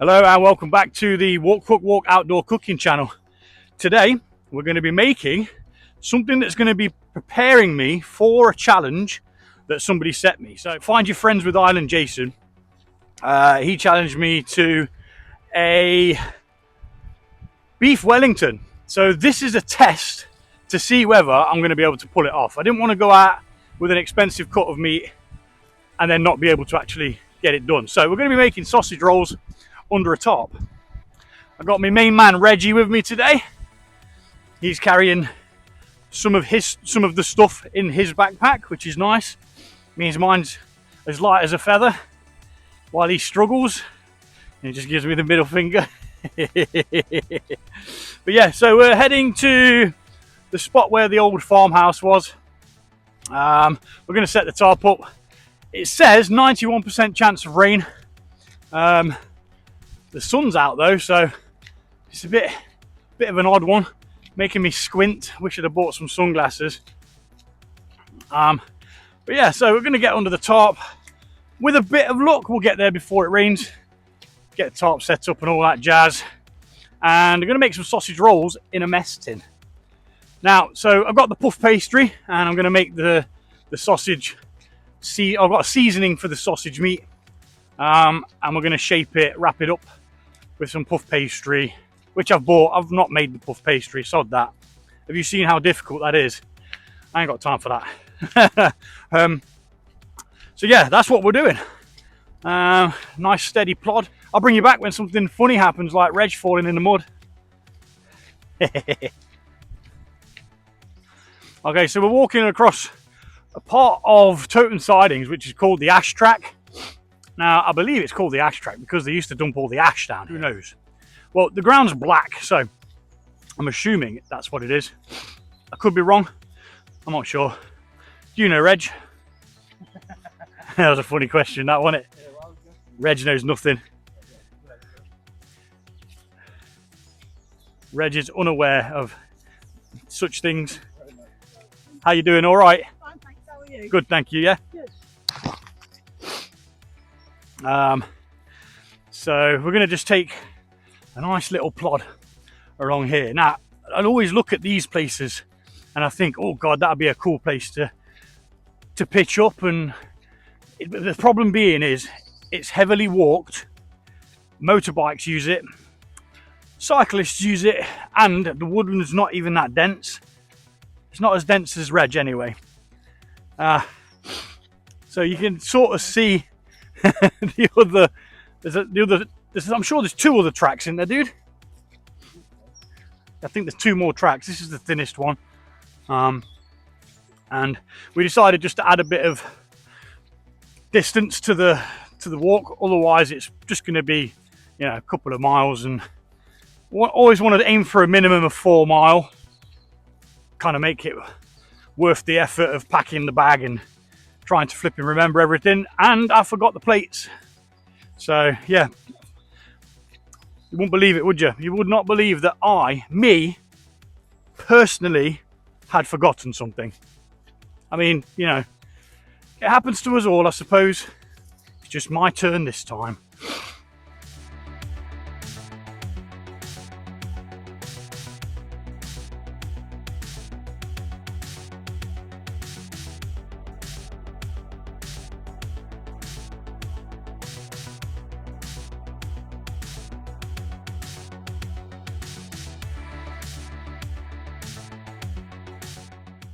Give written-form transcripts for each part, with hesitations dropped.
Hello and welcome back to the Walk Cook Walk Outdoor Cooking channel. Today we're going to be making something that's going to be preparing me for a challenge that somebody set me. So find your friends with Island Jason. He challenged me to a beef Wellington. So this is a test to see whether I'm going to be able to pull it off. I didn't want to go out with an expensive cut of meat and then not be able to actually get it done. So we're going to be making sausage rolls under a tarp. I've got my main man Reggie with me today. He's carrying some of the stuff in his backpack, which is nice. Means mine's as light as a feather while he struggles. He just gives me the middle finger. But yeah, so we're heading to the spot where the old farmhouse was. We're going to set the tarp up. It says 91% chance of rain. The sun's out though, so it's a bit of an odd one, making me squint. Wish I'd have bought some sunglasses. But yeah, so we're going to get under the tarp. With a bit of luck, we'll get there before it rains. Get the tarp set up and all that jazz. And I'm going to make some sausage rolls in a mess tin. Now, so I've got the puff pastry, and I'm going to make the sausage. I've got a seasoning for the sausage meat, and we're going to shape it, wrap it up with some puff pastry, which I've bought. I've not made the puff pastry, sod that. Have you seen how difficult that is? I ain't got time for that. So yeah, that's what we're doing. Nice steady plod. I'll bring you back when something funny happens, like Reg falling in the mud. Okay, so we're walking across a part of Toton Sidings, which is called the Ash Track. Now, I believe it's called the Ash Track because they used to dump all the ash down. Who knows? Well, the ground's black, so I'm assuming that's what it is. I could be wrong. I'm not sure. Do you know, Reg? That was a funny question, that wasn't it? Reg knows nothing. Reg is unaware of such things. How you doing? All right? Fine, thanks. How are you? Good, thank you. Yeah. Good. So we're going to just take a nice little plod along here. Now, I'll always look at these places and I think, oh God, that'd be a cool place to pitch up. And the problem being is it's heavily walked. Motorbikes use it, cyclists use it, and the woodland's not even that dense. It's not as dense as Reg anyway. So you can sort of see I'm sure there's two other tracks in there, dude. I think there's two more tracks. This is the thinnest one. And we decided just to add a bit of distance to the walk. Otherwise, it's just going to be, a couple of miles. And always wanted to aim for a minimum of 4 mile. Kind of make it worth the effort of packing the bag and trying to flip and remember everything. And I forgot the plates. So yeah, you wouldn't believe it, would you? You would not believe that me personally had forgotten something. I mean, it happens to us all, I suppose. It's just my turn this time.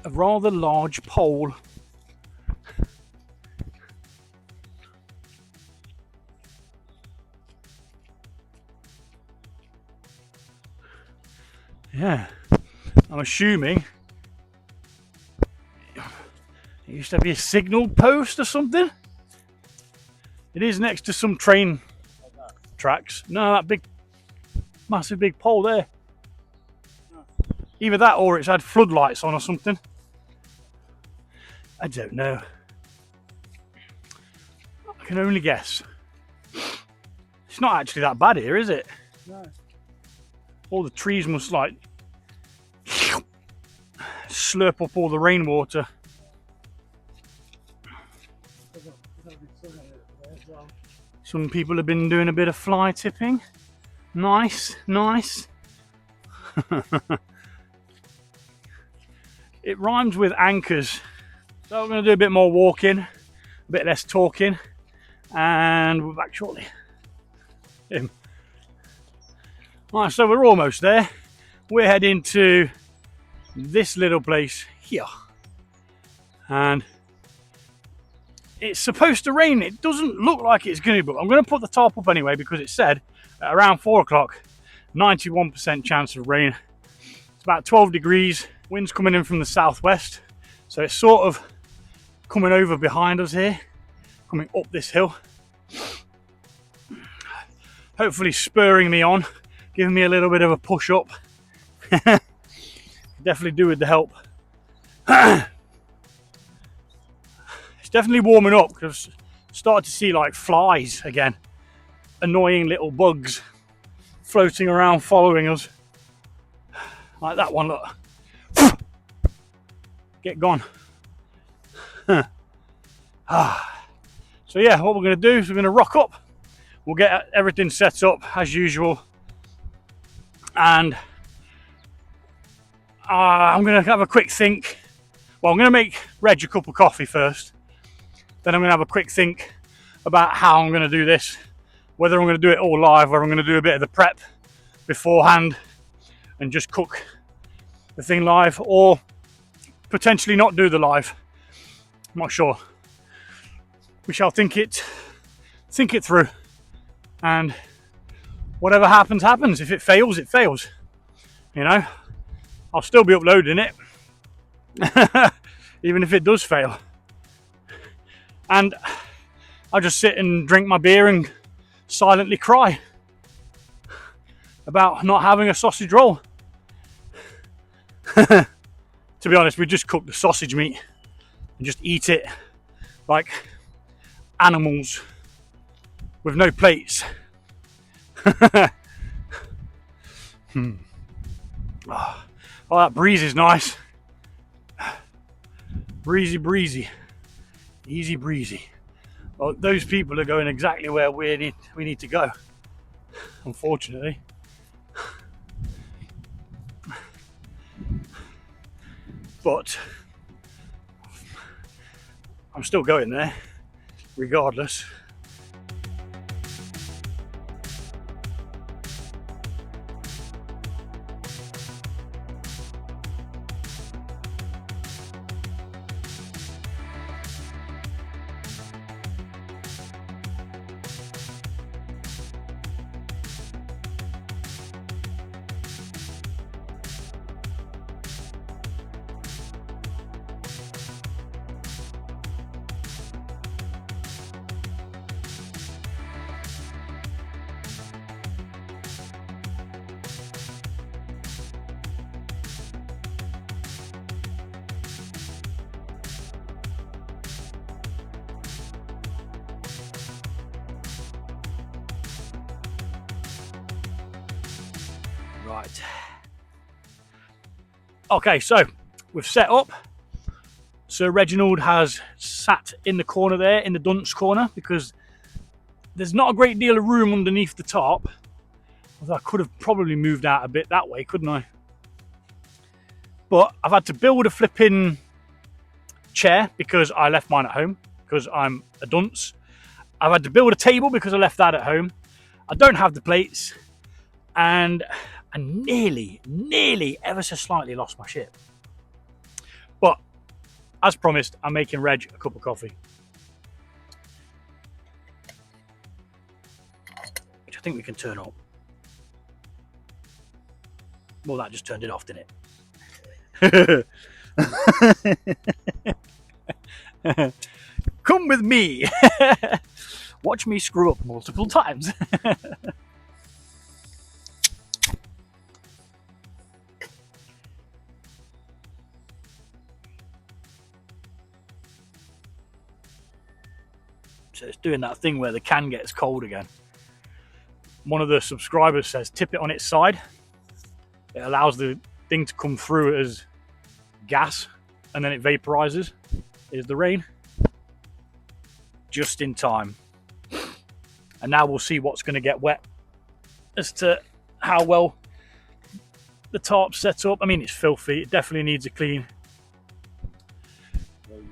A rather large pole. Yeah, I'm assuming it used to be a signal post or something. It is next to some train tracks. No, that big, massive big pole there. Either that or it's had floodlights on or something. I don't know. I can only guess. It's not actually that bad here, is it? No. All the trees must slurp up all the rainwater. Some people have been doing a bit of fly tipping. Nice, nice. It rhymes with anchors. So we're going to do a bit more walking, a bit less talking, and we're back shortly. Right, so we're almost there. We're heading to this little place here. And it's supposed to rain. It doesn't look like it's going to, but I'm going to put the tarp up anyway because it said at around 4 o'clock, 91% chance of rain. It's about 12 degrees. Wind's coming in from the southwest. So it's sort of coming over behind us here, coming up this hill. Hopefully spurring me on, giving me a little bit of a push up. Definitely do with the help. It's definitely warming up because I've started to see like flies again. Annoying little bugs floating around following us. Like that one, look. Get gone. So yeah, what we're going to do is we're going to rock up. We'll get everything set up as usual. And I'm going to have a quick think. Well, I'm going to make Reg a cup of coffee first. Then I'm going to have a quick think about how I'm going to do this. Whether I'm going to do it all live or I'm going to do a bit of the prep beforehand and just cook the thing live, or potentially not do the live. I'm not sure. We shall think it through. And whatever happens, happens. If it fails, it fails. You know, I'll still be uploading it. Even if it does fail. And I'll just sit and drink my beer and silently cry about not having a sausage roll. To be honest, we just cook the sausage meat and just eat it like animals with no plates. Oh, that breeze is nice. Breezy, breezy. Easy breezy. Well, those people are going exactly where we need to go, unfortunately. But I'm still going there, regardless. Right. Okay, so we've set up. Sir Reginald has sat in the corner there, in the dunce corner, because there's not a great deal of room underneath the tarp. Although I could have probably moved out a bit that way, couldn't I? But I've had to build a flipping chair because I left mine at home, because I'm a dunce. I've had to build a table because I left that at home. I don't have the plates, and I nearly, ever so slightly lost my shit. But as promised, I'm making Reg a cup of coffee, which I think we can turn up. Well, that just turned it off, didn't it? Come with me. Watch me screw up multiple times. So it's doing that thing where the can gets cold again. One of the subscribers says tip it on its side. It allows the thing to come through as gas and then it vaporizes. Here's the rain. Just in time. And now we'll see what's going to get wet as to how well the tarp's set up. I mean, it's filthy. It definitely needs a clean.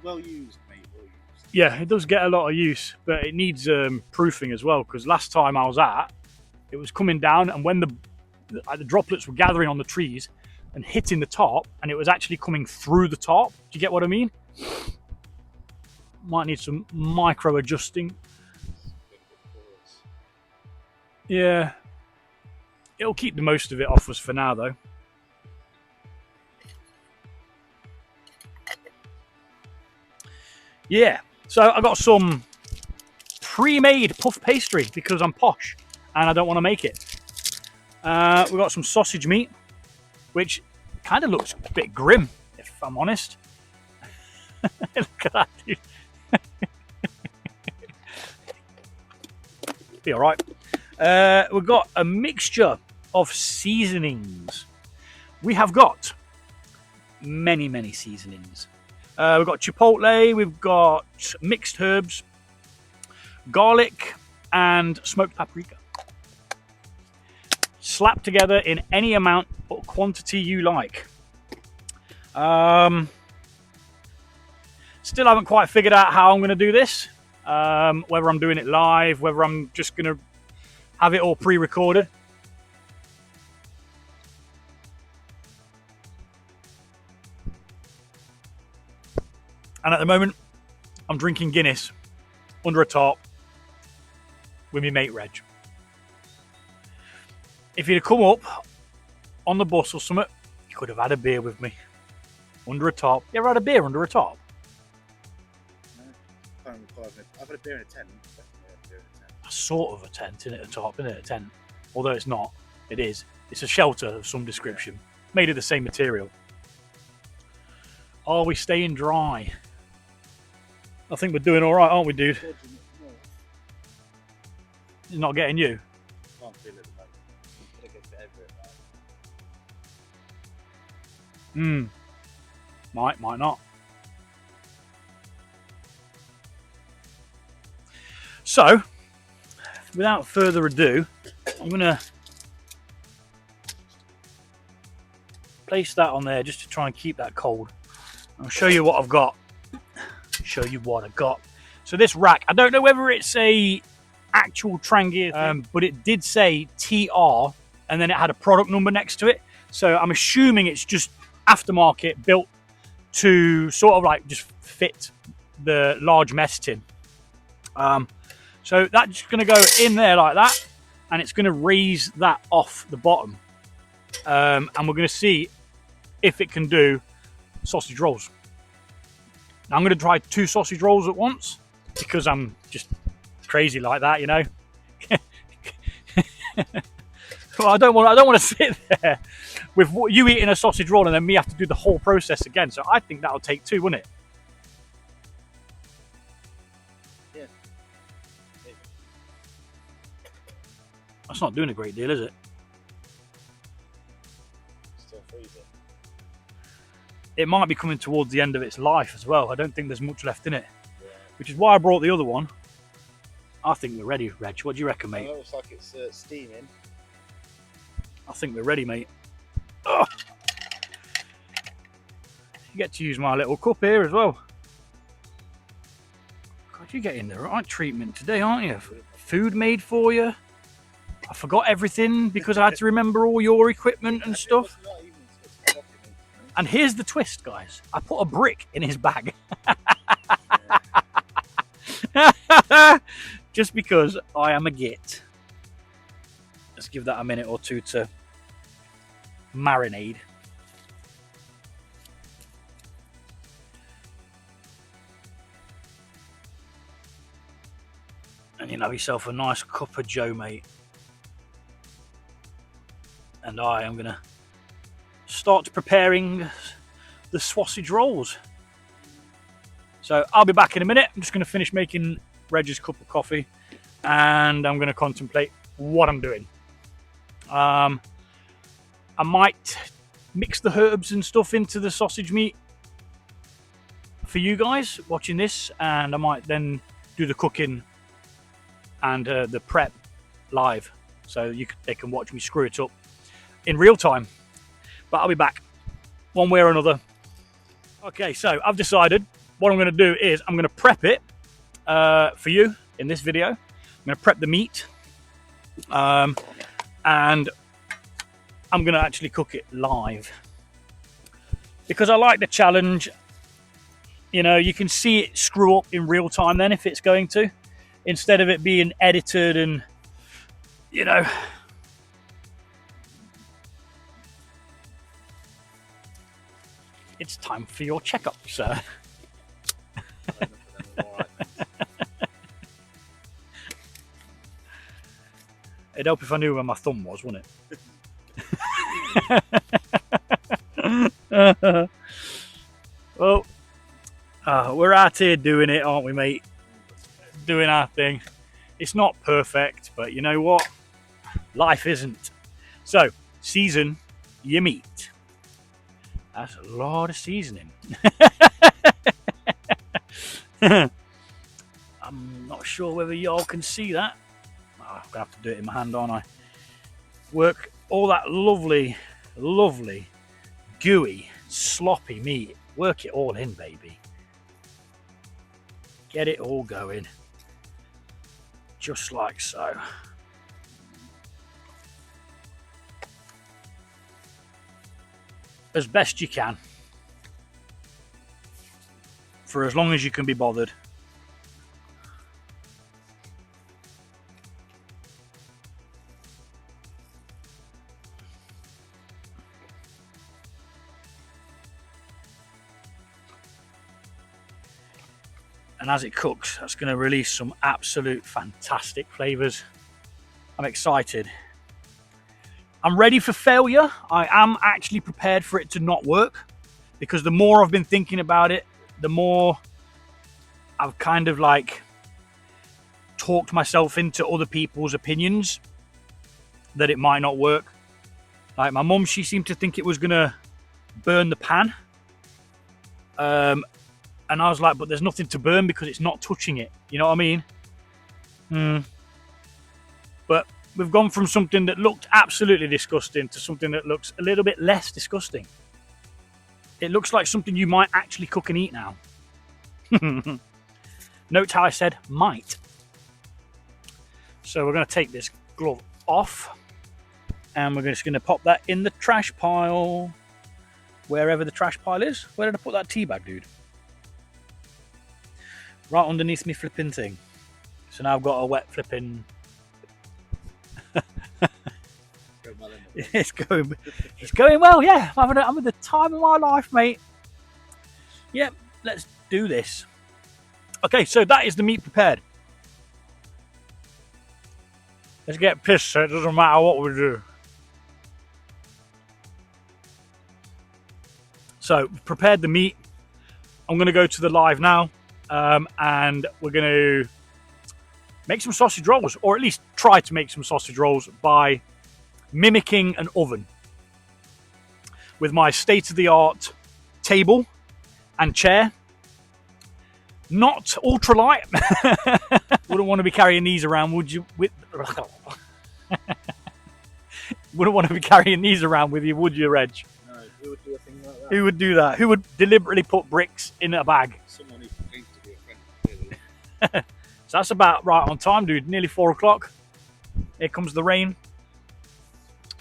Well used, mate. Well used. Yeah, it does get a lot of use, but it needs proofing as well, because last time I was at, it was coming down, and when the droplets were gathering on the trees and hitting the top, and it was actually coming through the top. Do you get what I mean? Might need some micro adjusting. Yeah, it'll keep the most of it off us for now, though. Yeah, so I got some pre-made puff pastry because I'm posh and I don't want to make it. We've got some sausage meat, which kind of looks a bit grim, if I'm honest. Look at that, dude. Be all right. We've got a mixture of seasonings. We have got many seasonings. We've got chipotle, we've got mixed herbs, garlic, and smoked paprika. Slapped together in any amount or quantity you like. Still haven't quite figured out how I'm going to do this. Whether I'm doing it live, whether I'm just going to have it all pre-recorded. And at the moment, I'm drinking Guinness under a tarp with my mate Reg. If you'd have come up on the bus or something, you could have had a beer with me under a tarp. You ever had a beer under a tarp? No, I've had a beer in a tent. A sort of a tent, isn't it? A tarp, isn't it? A tent. Although it's not. It is. It's a shelter of some description, made of the same material. Are we staying dry? I think we're doing all right, aren't we, dude? It's not getting you. Can't feel it at the moment. I think it's everywhere now. Might not. So, without further ado, I'm gonna place that on there just to try and keep that cold. I'll show you what I've got. So this rack, I don't know whether it's a actual Trangia, but it did say TR, and then it had a product number next to it. So I'm assuming it's just aftermarket, built to sort of like just fit the large mess tin. So that's just going to go in there like that, and it's going to raise that off the bottom. And we're going to see if it can do sausage rolls. Now I'm going to try 2 sausage rolls at once because I'm just crazy like that, you know. Well, I don't want to sit there with you eating a sausage roll and then me have to do the whole process again. So I think that'll take 2, wouldn't it? Yeah. That's not doing a great deal, is it? Still freezing. It might be coming towards the end of its life as well. I don't think there's much left in it, Yeah. which is why I brought the other one. I think we're ready, Reg. What do you reckon, mate? It looks like it's steaming. I think we're ready, mate. Ugh. You get to use my little cup here as well. God, you're getting the right treatment today, aren't you? Food made for you. I forgot everything because I had to remember all your equipment and stuff. And here's the twist, guys. I put a brick in his bag. Just because I am a git. Let's give that a minute or two to marinade. And you have yourself a nice cup of Joe, mate. And I am going to start preparing the sausage rolls. So I'll be back in a minute. I'm just going to finish making Reg's cup of coffee and I'm going to contemplate what I'm doing. I might mix the herbs and stuff into the sausage meat for you guys watching this, and I might then do the cooking and the prep live, so they can watch me screw it up in real time. But I'll be back one way or another. Okay, so I've decided what I'm going to do is I'm going to prep it for you in this video. I'm going to prep the meat, and I'm going to actually cook it live because I like the challenge. You know, you can see it screw up in real time then if it's going to, instead of it being edited and, you know. It's time for your checkup, sir. It'd help if I knew where my thumb was, wouldn't it? Well, we're out here doing it, aren't we, mate? Doing our thing. It's not perfect, but you know what? Life isn't. So, season your meat. That's a lot of seasoning. I'm not sure whether y'all can see that. Oh, I'm gonna have to do it in my hand, aren't I? Work all that lovely, lovely, gooey, sloppy meat. Work it all in, baby. Get it all going. Just like so. As best you can. For as long as you can be bothered. And as it cooks, that's going to release some absolute fantastic flavors. I'm excited. I'm ready for failure. I am actually prepared for it to not work, because the more I've been thinking about it, the more I've kind of like talked myself into other people's opinions that it might not work. Like my mum, she seemed to think it was going to burn the pan. And I was like, but there's nothing to burn because it's not touching it. You know what I mean? But we've gone from something that looked absolutely disgusting to something that looks a little bit less disgusting. It looks like something you might actually cook and eat now. Note how I said might. So we're going to take this glove off and we're just going to pop that in the trash pile. Wherever the trash pile is. Where did I put that tea bag, dude? Right underneath me flipping thing. So now I've got a wet flipping... It's going well, yeah. I'm having the time of my life, mate. Yep, let's do this. Okay, so that is the meat prepared. Let's get pissed so it doesn't matter what we do. So, we've prepared the meat. I'm going to go to the live now, and we're going to make some sausage rolls, or at least try to make some sausage rolls by mimicking an oven with my state-of-the-art table and chair. Not ultralight. Wouldn't want to be carrying these around, would you? Wouldn't want to be carrying these around with you, would you, Reg? No, who would do a thing like that? Who would do that? Who would deliberately put bricks in a bag? Someone who claims to be a friend, clearly. So that's about right on time, dude. Nearly 4 o'clock. Here comes the rain.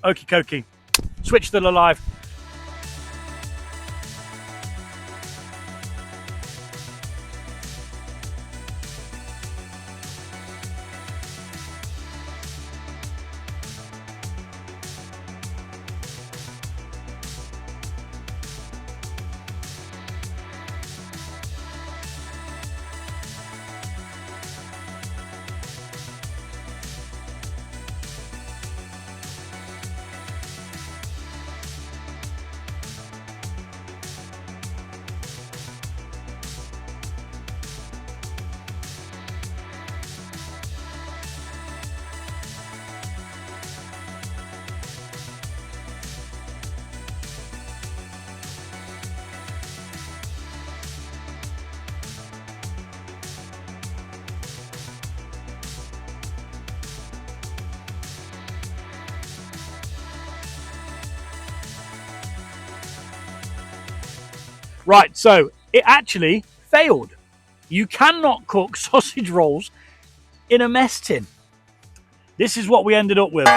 Okie dokie. Switch to the live. Right, so it actually failed. You cannot cook sausage rolls in a mess tin. This is what we ended up with.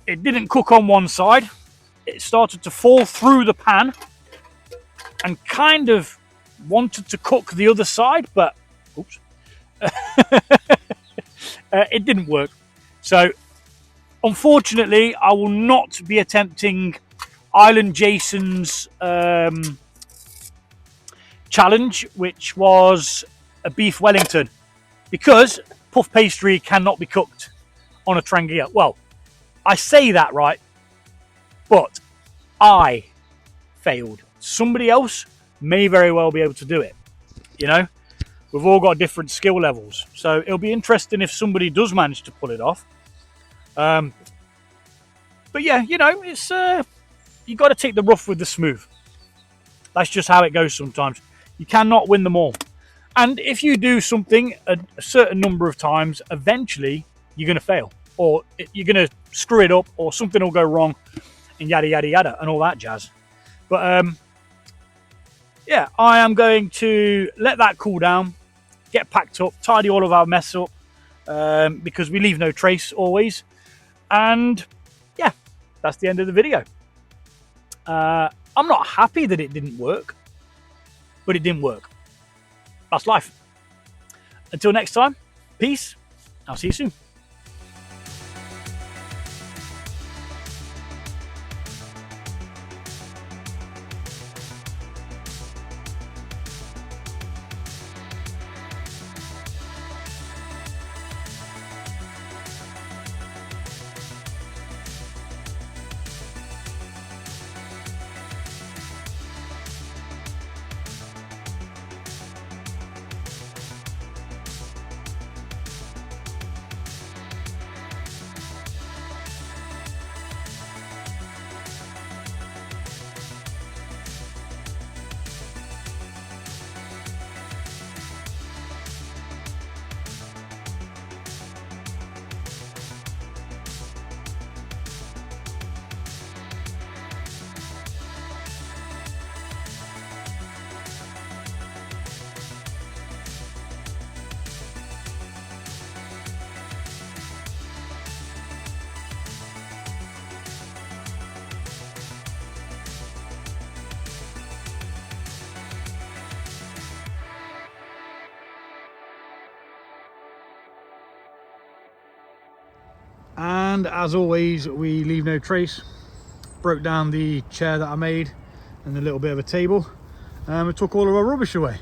It didn't cook on one side. It started to fall through the pan and kind of wanted to cook the other side, but oops, it didn't work. So unfortunately, I will not be attempting Island Jason's challenge, which was a beef Wellington, because puff pastry cannot be cooked on a trangia. Well, I say that right, but I failed. Somebody else may very well be able to do it. You know, we've all got different skill levels, so it'll be interesting if somebody does manage to pull it off. But yeah, you know, it's you got to take the rough with the smooth. That's just how it goes sometimes. You cannot win them all. And if you do something a certain number of times, eventually you're going to fail, or you're going to screw it up, or something will go wrong, and yada, yada, yada, and all that jazz. But yeah, I am going to let that cool down, get packed up, tidy all of our mess up, because we leave no trace always. And yeah, that's the end of the video. I'm not happy that it didn't work, but it didn't work. That's life. Until next time, peace. I'll see you soon. And as always, we leave no trace. Broke down the chair that I made and a little bit of a table, and we took all of our rubbish away.